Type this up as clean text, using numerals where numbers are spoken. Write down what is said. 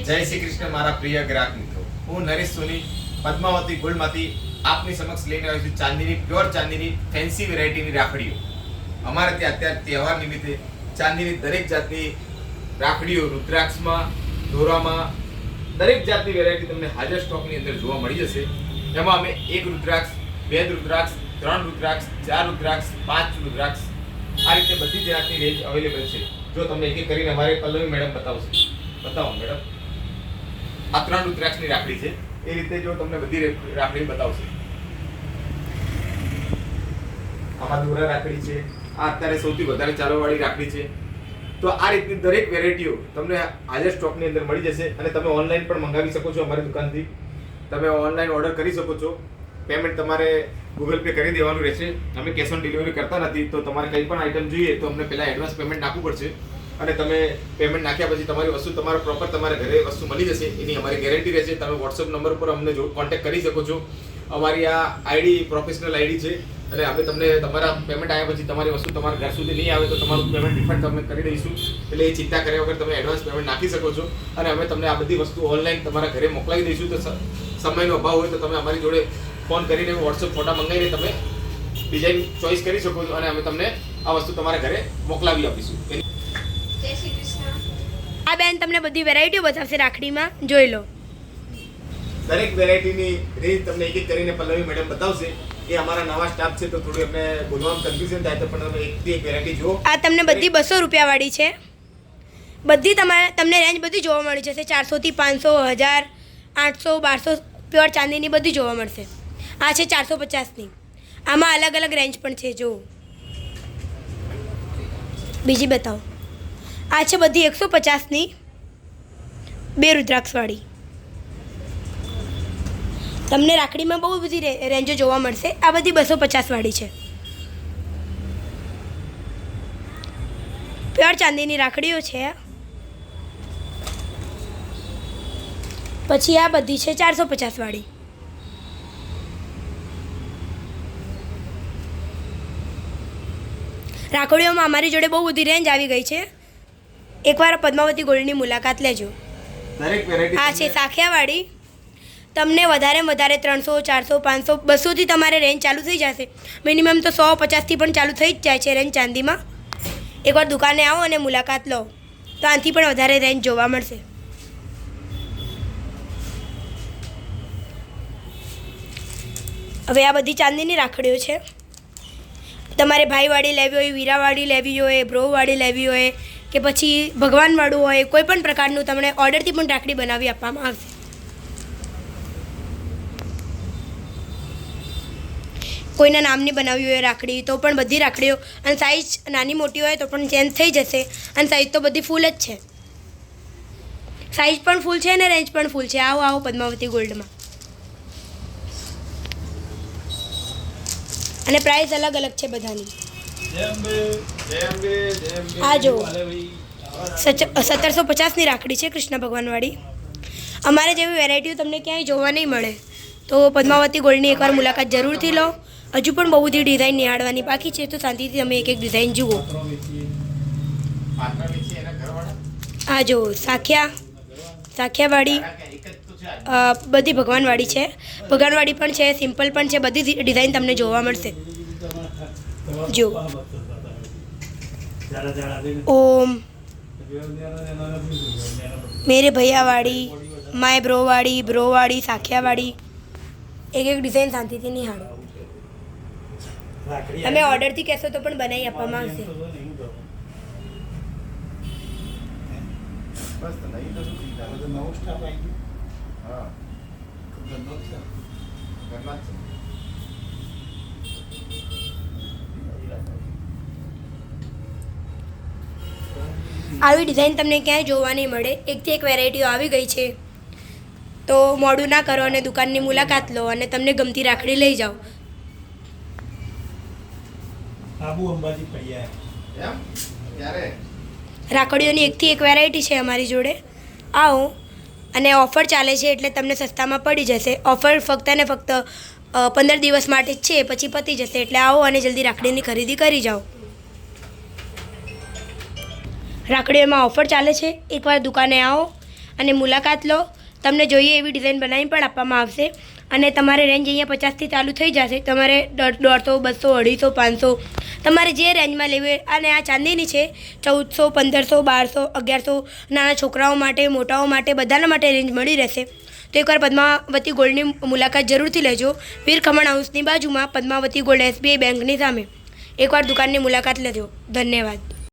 જય શ્રી કૃષ્ણ મારા પ્રિય ગ્રાહક મિત્રો, હું નરેશ સોની પદ્માવતી ગોલ્ડમાંથી આપની સમક્ષ લઈને આવ્યો છું ચાંદીની પ્યોર ચાંદીની ફેન્સી વેરાયટીની રાખડીઓ. અમારે ત્યાં અત્યારે તહેવાર નિમિત્તે ચાંદીની દરેક જાતની રાખડીઓ રુદ્રાક્ષમાં, દોરામાં દરેક જાતની વેરાયટી તમને હાજર સ્ટોકની અંદર જોવા મળી જશે. એમાં અમે 1 રુદ્રાક્ષ, 2 રુદ્રાક્ષ, 3 રુદ્રાક્ષ, 4 રુદ્રાક્ષ, 5 રુદ્રાક્ષ આ રીતે બધી જાતની રેન્જ અવેલેબલ છે. જો તમને એક એક કરીને અમારે પલ્લવી મેડમ બતાવશે. બતાવો મેડમ, આ 3 રુદ્રાક્ષની રાખડી છે. એ રીતે જો તમને બધી રાખડી બતાવશે. આમાં દોરા રાખડી છે. આ અત્યારે સૌથી વધારે ચાલવાવાળી રાખડી છે. તો આ રીતની દરેક વેરાયટીઓ તમને હાજર સ્ટોકની અંદર મળી જશે અને તમે ઓનલાઈન પણ મંગાવી શકો છો. અમારી દુકાનથી તમે ઓનલાઈન ઓર્ડર કરી શકો છો. પેમેન્ટ તમારે ગૂગલ પે કરી દેવાનું રહેશે. અમે કેશ ઓન ડિલિવરી કરતા નથી. તો તમારે કંઈ પણ આઈટમ જોઈએ તો અમને પહેલાં એડવાન્સ પેમેન્ટ નાખવું પડશે અને તમે પેમેન્ટ નાખ્યા પછી તમારી વસ્તુ તમારા પ્રોપર તમારા ઘરે વસ્તુ મળી જશે. એની અમારી ગેરંટી રહેશે. તમે વોટ્સઅપ નંબર પર અમને કોન્ટેક્ટ કરી શકો છો. અમારી આ આઈડી પ્રોફેશનલ આઈડી છે અને અમે તમને તમારા પેમેન્ટ આવ્યા પછી તમારી વસ્તુ તમારા ઘર સુધી નહીં આવે તો તમારું પેમેન્ટ રિફંડ તમે કરી દઈશું. એટલે એ ચિંતા કર્યા વગર તમે એડવાન્સ પેમેન્ટ નાખી શકો છો અને અમે તમને આ બધી વસ્તુ ઓનલાઈન તમારા ઘરે મોકલાવી દઈશું. તો સમયનો અભાવ હોય તો તમે અમારી જોડે ફોન કરીને વોટ્સઅપ ફોટા મંગાવીને તમે ડિઝાઇન ચોઈસ કરી શકો છો અને અમે તમને આ વસ્તુ તમારા ઘરે મોકલાવી આપીશું. જય શ્રી કૃષ્ણ. આ બેન તમને બધી વેરાયટીઓ બતાવશે રાખડીમાં, જોઈ લો. દરેક વેરાયટીની રેન્જ તમને એક એક કરીને પલ્લવી મેડમ બતાવશે. એ અમારા નવા સ્ટાફ છે તો થોડું એમને બોલવામાં કન્ફ્યુઝન થાય તો પણ તમે એકથી એક વેરાયટી જુઓ. આ તમને બધી 200 રૂપિયા વાળી છે. બધી તમને રેન્જ બધી જોવા મળી જશે. 400 થી 500, 1000, 800, 1200 પ્યોર ચાંદીની બધી જોવા મળશે. આ છે 450ની. આમાં અલગ અલગ રેન્જ પણ છે. જો બીજી બતાવો. આ છે બધી 150ની 2 રુદ્રાક્ષવાળી. તમને રાખડીમાં બહુ બધી રેન્જો જોવા મળશે. આ બધી 250 વાળી છે. પ્યોર ચાંદીની રાખડીઓ છે. પછી આ બધી છે 450 વાળી. રાખડીઓમાં અમારી જોડે બહુ બધી રેન્જ આવી ગઈ છે. એકવાર પદ્માવતી ગોલ્ડની મુલાકાત લેજો. દરેક વેરાયટી આ છે સાખિયાવાળી. તમને વધારે વધારે 300, 400, 500, 200થી તમારે રેન્જ ચાલુ થઈ જશે. મિનિમમ તો 150થી પણ ચાલુ થઈ જ જાય છે રેન્જ ચાંદીમાં. એકવાર દુકાને આવો અને મુલાકાત લો તો આનાથી પણ વધારે રેન્જ જોવા મળશે. હવે આ બધી ચાંદીની રાખડીઓ છે. તમારે ભાઈવાળી લેવી હોય, વીરાવાળી લેવી હોય, બ્રોવાળી લેવી હોય કે પછી ભગવાનવાળું હોય, કોઈ પણ પ્રકારનું તમને ઓર્ડરથી પણ રાખડી બનાવી આપવામાં આવશે. કોઈના નામની બનાવવી હોય રાખડી તો પણ બધી રાખડીઓ, અને સાઇઝ નાની મોટી હોય તો પણ ચેન્જ થઈ જશે. અને સાઇઝ તો બધી ફૂલ જ છે. સાઇઝ પણ ફૂલ છે અને રેન્જ પણ ફૂલ છે. આવો આવો પદ્માવતી ગોલ્ડમાં. અને પ્રાઇસ અલગ અલગ છે બધાની. આ જો 1750ની રાખડી છે કૃષ્ણ ભગવાનવાળી. અમારે જેવી વેરાયટીઓ તમને ક્યાંય જોવા નહીં મળે. તો પદ્માવતી ગોલ્ડની એકવાર મુલાકાત જરૂરથી લો. હજુ પણ બહુ બધી ડિઝાઇન નિહાળવાની બાકી છે તો શાંતિથી તમે એક એક ડિઝાઇન જુઓ. આ જો સાખિયાવાળી, બધી ભગવાનવાળી છે. ભગવાનવાળી પણ છે, સિમ્પલ પણ છે. બધી ડિઝાઇન તમને જોવા મળશે. જો ઓમ, મેરે ભૈયાવાળી, માય બ્રોવાળી, સાખિયાવાળી એક એક ડિઝાઇન શાંતિથી નિહાળો. તમે ઓર્ડરથી કહેશો તો પણ બનાવી આપવામાં આવશે. આવી ડિઝાઇન તમને ક્યાંય જોવા નહીં મળે. એકથી એક વેરાયટીઓ આવી ગઈ છે. તો મોડું ના કરો અને દુકાનની મુલાકાત લો અને તમને ગમતી રાખડી લઈ જાઓ. રાખડીઓની એકથી એક વેરાયટી છે અમારી જોડે. આવો અને ઓફર ચાલે છે એટલે તમને સસ્તામાં પડી જશે. ઓફર ફક્ત ને ફક્ત 15 દિવસ માટે જ છે, પછી પતી જશે. એટલે આવો અને જલ્દી રાખડીની ખરીદી કરી જાઓ. રાખડીઓમાં ઓફર ચાલે છે. એકવાર દુકાને આવો અને મુલાકાત લો. તમને જોઈએ એવી ડિઝાઇન બનાવી પણ આપવામાં આવશે અને તમારે રેન્જ અહીંયા 50થી ચાલુ થઈ જશે. તમારે 150, 200, 250, 500 તમારે જે રેન્જમાં લેવી હોય. અને આ ચાંદીની છે 1400, 1500, 1200 નાના છોકરાઓ માટે, મોટાઓ માટે, બધાના માટે રેન્જ મળી રહેશે. તો એકવાર પદ્માવતી ગોલ્ડની મુલાકાત જરૂરથી લેજો. વીર ખમણ હાઉસની બાજુમાં પદ્માવતી ગોલ્ડ SBI બેંકની સામે એકવાર દુકાનની મુલાકાત લેજો. ધન્યવાદ.